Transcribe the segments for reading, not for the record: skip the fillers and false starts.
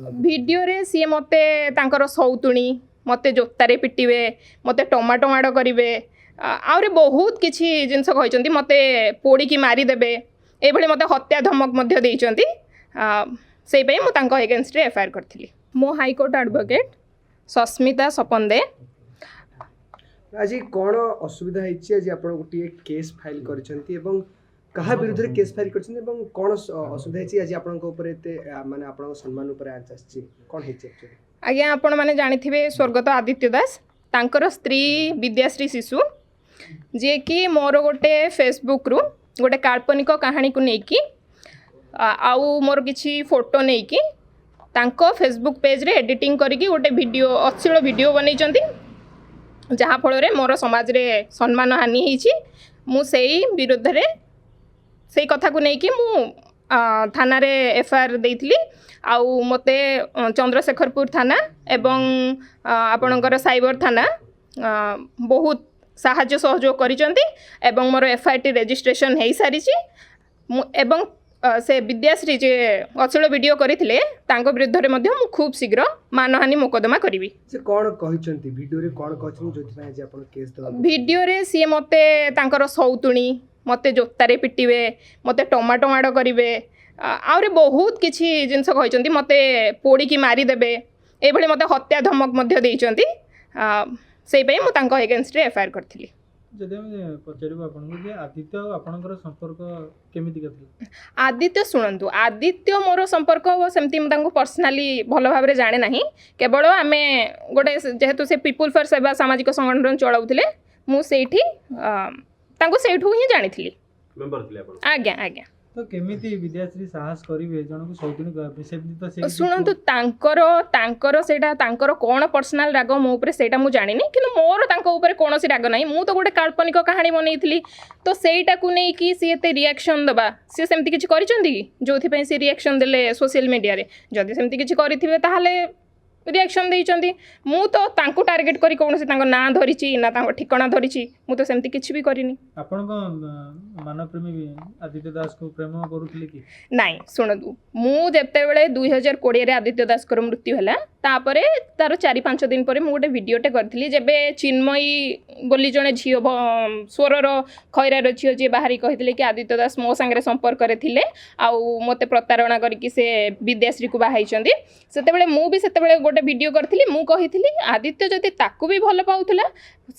Video रे सी मते तांकर सौतुणी मते जोतारे पिटिबे मते टमाटो माड़ करिवे आउरे बहुत किछि जिंस कहइचंती मते पोड़ी की मारी देबे एभली मते हत्या धमक मध्य देइचंती सेई पई मु तांको अगेंस्ट रे एफआईआर करथिली मो हाई कोर्ट एडवोकेट सस्मिता सपंदे आज कौन असुविधा है आज आप गोटे केस फाइल करछंती एवं कहा विरुद्ध रे केस फाइल करछंती एवं कौन असुविधा है आज आपन ऊपर एते माने आपन सम्मान ऊपर आंच आछि कोन है एक्चुअली आज्ञा आपण माने जानिथिबे स्वर्गत आदित्य दास तांकर स्त्री विद्याश्री शिशु जे कि मोर गोटे फेसबुक रु गोटे काल्पनिक कहानी को नेकी आउ मोर किछि फोटो नेकी तांको फेसबुक पेज रे एडिटिंग करिकि गोटे वीडियो अश्लील वीडियो बनैचंती जहाँ फल मोर समाज रे सम्मान हानि होइछि मु सेई विरुद्ध रे सेई कथा को नेकी मु थाना रे एफआईआर देइथिली आउ मते चंद्रशेखरपुर थाना एवं आपणकर साइबर थाना बहुत साहाय्य सहयोग करिसंती एवं मोर एफआईआर रजिस्ट्रेशन हेई सारिछि एवं से विद्याश्री जे अश्लील वीडियो करथिले तांको विरुद्ध रे मध्य मु खूब शीघ्र मानहानि मोकदमा करिवि से कोन कहिसंती वीडियो रे कोन कहछन जोथि पय जे आपण केस दबा वीडियो रे सी मते तांकर सौतुणी मते जोतारे पिटिबे मते टमाटो माड़ करिवे आउरे बहुत किछि जिंस कहइचंती मते पोड़ी की मारी देबे एभली मते हत्या धमक मध्य देइचंती सेई पय मु तांको अगेंस्ट रे एफआईआर करथिली जदि हम पचारिबा आपन जे आदित्य आपनकर संपर्क केमिति गथि आदित्य सुनंतु आदित्य मोर संपर्क सेमती मु तांको पर्सनली भलो भाबरे जाने नाही केवल आमे गोटे जेहेतु से पीपुल फॉर सेवा सामाजिक संगठन चलाउथिले मु सेठी तांको सेठू ही जानिथिली मेंबर थिले आपन आज्ञा आज्ञा तो केमिति विद्याश्री साहस करिवे जनకు सौतुनी कहबे सेमति तो से सुनंतु तांकर सेटा तांकर कोन पर्सनल राग मो ऊपर सेटा मु जानिनी किंतु मोर तांको ऊपर कोनोसी राग नाही मु तो गोटे काल्पनिक कहानी बनैथिली तो सेटा को नै कि सी एते रिएक्शन दबा सी सेमति किछि करिसंती जोथि पय सी रिएक्शन देले सोशल मीडिया रे जदि सेमति किछि करिथिबे ताहाले रिएक्शन देइचंती मु तो तांको टार्गेट करी कोनोसी तांको ना धरिछि ना तांको ठिकाना धरिछि मु तो सेमति किछि भी करिनी आपन को मानव प्रेमी आदित्य दास को प्रेम करूथिले कि नाइ सुनदु मु जेते बेले 2020 रे आदित्य दास कर मृत्यु हला तापरे तार 4-5 दिन परे मु गोटे वीडियोटे करथिली जेबे चिन्मयी बोली जणे झियो स्वरर खैरार झियो जे बाहरी कहिथिले कि आदित्य दास मो संगे संपर्क रे थिले आउ मते प्रतारणा करिकि से विद्याश्री को बाहाइचंदी सेते बेले मु भी सेते बेले गोटे वीडियो करथिली मु कहिथिली आदित्य जति ताकू भी भल पाउथला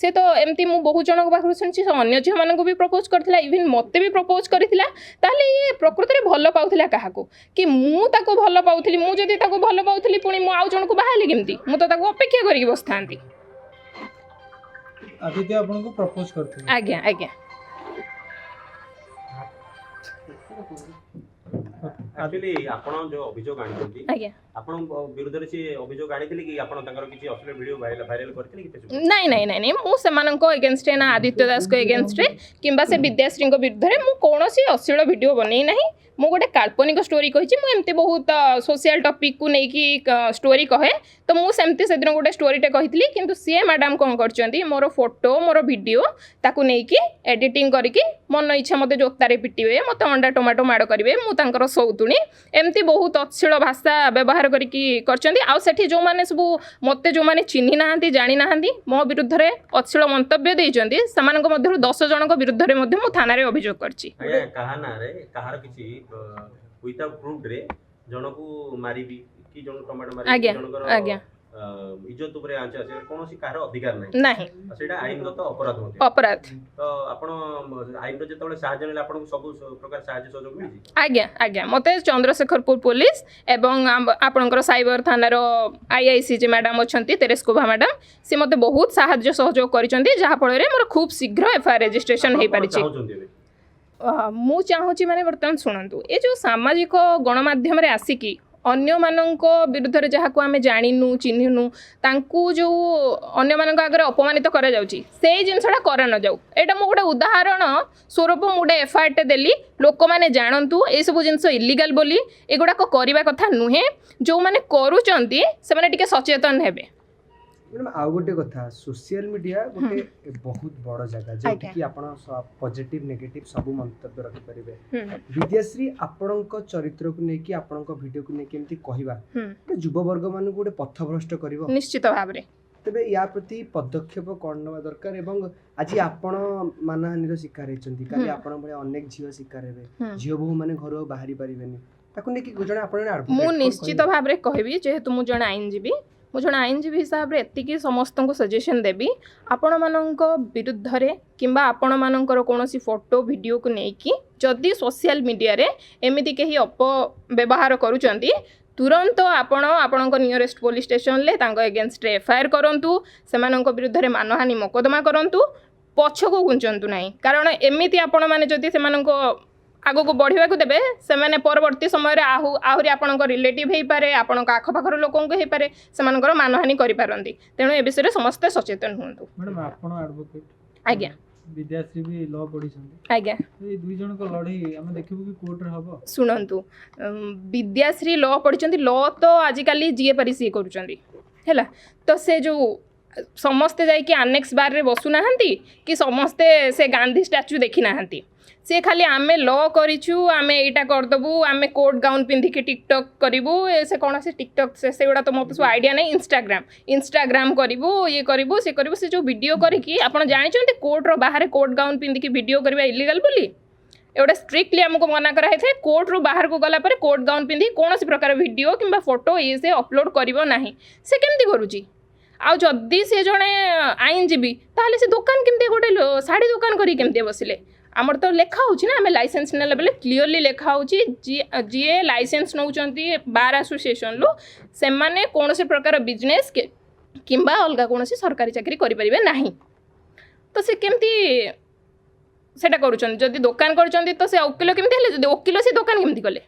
से तो एमती मु बहुत जनक पाखरु सुनछि अन्य झियो मानन को भी प्रपोज करथिला इवन मते भी प्रपोज करथिला ताले ये प्रकृति रे भल पाउथला काहाको कि मु ताको भल पाउथली मु जति ताको भल पाउथली पुनी मु आउ जन को बाहाली केमती मु तो ताको अपेक्षा करिकि बसथांती आदित्य आपन को प्रपोज करथिले आज्ञा आज्ञा एक्चुअली आपण जो अभियोग आनिथि आज्ञा आपण विरुद्ध रे से अभियोग आनिथिले कि आपण तांकर किछि अश्लील वीडियो वायरल करथिले कि फेसबुक नहीं नहीं नहीं नहीं मु सेमानंको अगेंस्ट रे ना आदित्य दास को अगेंस्ट रे किंबा से विद्याश्री को विरुद्ध रे मु कोनोसी अश्लील वीडियो बनै नाही मु गोटे काल्पनिक स्टोरी कहिछि मु एमती बहुत सोशल टॉपिक को नै कि स्टोरी कहे तो मु सेमती से दिन गोटे स्टोरीटे कहितली किंतु सी मैडम कोन करचंती मोर फोटो मोर वीडियो ताकू नै कि एडिटिंग करिकि मन इच्छा मते जोतारे पिटिबे मते अंडा टमाटो माड़ करिवे मु तांकर सौतुणी एमती बहुत अश्लील भाषा व्यवहार करिकि करचंती आ सेठी जो माने सब मते जो माने चिन्हि नाहंती जानि नाहंती मो विरुद्ध रे अश्लील मंतव्य देइचंती समानक मध्यरु 10 जनक विरुद्ध रे मध्य मु थाना रे अभियोग करछि कहा ना रे कहार किछि विदाउट प्रूफ रे जनकू मारिबी कि जन टमाटो मारिबी जनकर आज्ञा इज्जत ऊपर आंच आसे कोनोसी कार अधिकार नाही नाही सेटा आईनगत अपराध होते अपराध तो आपण आईन रो जेतबेले सहाय्य नेला आपण सब प्रकार सहाय्य सहयोग मिलि आज्ञा आज्ञा मते चंद्रशेखरपुर पुलिस एवं आपणकर साइबर थानार आईआईसी जे मैडम अछंती तेरेस्कोभा मैडम से मते बहुत सहाय्य सहयोग करिसंती जहा फल रे मोर खूब शीघ्र एफआईआर रजिस्ट्रेशन हेई पारिछि मु चाहूची माने वर्तमान सुनंतु ए जो सामाजिक गणमाध्यम रे आसिकी अन्य मानक विरुद्ध रे जहाँ को आमे जानिनु चिन्हिनु तांकू जो अन्य मानक आगे अपमानित करा जाउची से जिनसटा करा न जाऊ एटा मु गोटे उदाहरण स्वरूप मुडे एफआईआर टे देली लोक माने जानंतु ए सब जिनस इलीगल बोली एगुडा को करबा कथा नुहे जो माने करूचंती से माने टिके सचेतन हेबे मैडम आउ गोटे कथा सोशल मीडिया गोटे बहुत बड़ जगह आज्ञा। जो कि आपण पॉजिटिव नेगेटिव सब मंतव्य रखि परिबे हम्म, विद्याश्री आपणक चरित्र को लेकिन आपणक वीडियो को लेकिन एमती कहवा हम्म, युववर्ग मान गोटे पथभ्रष्ट करिवो निश्चित भाव में तेबे या प्रति पदक्षेप कौन नवा दरकार एवं आज आपण मानहानिर शिकार होइचंती काली आपण भले अनेक झियो शिकार हेबे झियो बहु माने घर बाहरी परिबेनी ताकु नेकी जणे आपण मु निश्चित भाव में कहबी जेहेतु मु जण आईनजीवी मु जण आईनजीवी हिसाब रे एतिकी समस्त को सजेशन देबी आपण मानक विरुद्ध रे किंबा आपण मानकर कोनोसी फोटो वीडियो को नेकी जदि सोशल मीडिया रे एमिति केही अपव्यवहार करूचंती तुरंत आपण आपणक नियरेस्ट पुलिस स्टेशन ले तांको अगेंस्ट एफआईआर करंतु सेमानक विरुद्ध रे मानहानि मोकदमा करंतु पछको गुंचंतु नाही कारण एमिति आपण माने जदि सेमानक आगो को बढ़िया को देबे सेमाने परवर्ती समय रे आहुरी आपणक रिलेटिव हेई पारे आपणक आखपाखर लोकों को हेई पारे सेमानकर मानहानि करि पारंती तेणु ए विषय रे समस्त सचेतन हुंतु मैडम आपण एडवोकेट आज्ञा विद्याश्री भी लॉ पढ़ी आज्ञा ये दुई जन को लड़ाई आम देखबू कि कोर्ट रे हबो शुणु विद्याश्री लॉ पढ़ी लॉ तो आजिकल जीए पारि सी करुँच तो से जो समस्ते जाइए आनेक्स बार रे बसु नाहंती कि समस्ते से गांधी स्टैच्यू देखी नाहंती सी खाली आमे लॉ करिछु आमे एटा करदेबू आमे कोट गाउन पिंधिकी टिकटॉक करिबू से कौन से टिकटॉक से गुड़ा तो मत सब आइडिया नहीं इंस्टाग्राम करिबू ये करिबू से जो वीडियो करिकी आपण जानिछन्ते कोर्ट रो बाहर कोट गाउन पिंधिकी वीडियो करबा इलीगल बोली एवढा स्ट्रिक्टली आमको मना कराई थे कोर्ट रू बाहर को गला पर कोट गाउन पिंधि कौन प्रकार वीडियो किंबा फोटो ये से अपलोड करिवो नाही से केमती करूची आउ जदि से जणे आईनजीवी ताहले से दुकान केमती गोटे साड़ी दुकान करी केमती बसिले आमर तो लेखा होची ना आमे लाइसेंस नेला बेले क्लियरली लेखा होची जी लाइसेंस नौचंती बार एसोसिएशन लो से माने कौन से प्रकार बिजनेस किंबा अलगा कौन सरकारी चाकरी करि परिबे नाही तो से केमती सेटा करूछन जदि दुकान करछन्ती तो से वकील केमती हेले जदि वकील से दुकान केमती कले